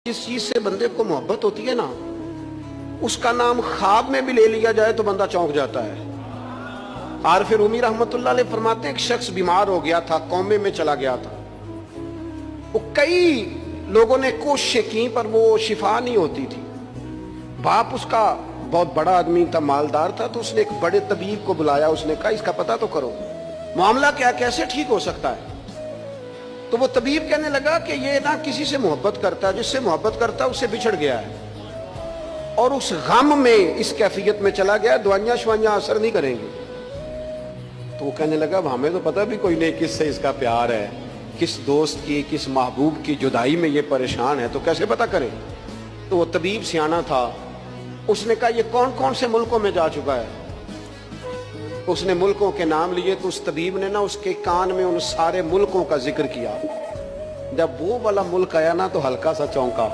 जिस चीज से बंदे को मोहब्बत होती है ना, उसका नाम ख्वाब में भी ले लिया जाए तो बंदा चौंक जाता है। आरिफ रूमी रहमतुल्लाह अलैह फरमाते हैं, एक शख्स बीमार हो गया था, कौमे में चला गया था। वो कई लोगों ने कोशिशें की पर वो शिफा नहीं होती थी। बाप उसका बहुत बड़ा आदमी था, मालदार था, तो उसने एक बड़े तबीब को बुलाया। उसने कहा इसका पता तो करो, मामला क्या, कैसे ठीक हो सकता है। तो वो तबीब कहने लगा कि ये ना किसी से मोहब्बत करता है, जिससे मोहब्बत करता है उससे बिछड़ गया है और उस गम में इस कैफियत में चला गया, दवाइयां शवाइयां असर नहीं करेंगी। तो वो कहने लगा हमें तो पता भी कोई नहीं किससे इसका प्यार है, किस दोस्त की, किस महबूब की जुदाई में ये परेशान है, तो कैसे पता करें। तो वो तबीब सियाना था, उसने कहा ये कौन कौन से मुल्कों में जा चुका है। उसने मुल्कों के नाम लिए तो उस तबीब ने ना उसके कान में उन सारे मुल्कों का जिक्र किया। जब वो वाला मुल्क आया ना तो हल्का सा चौंका।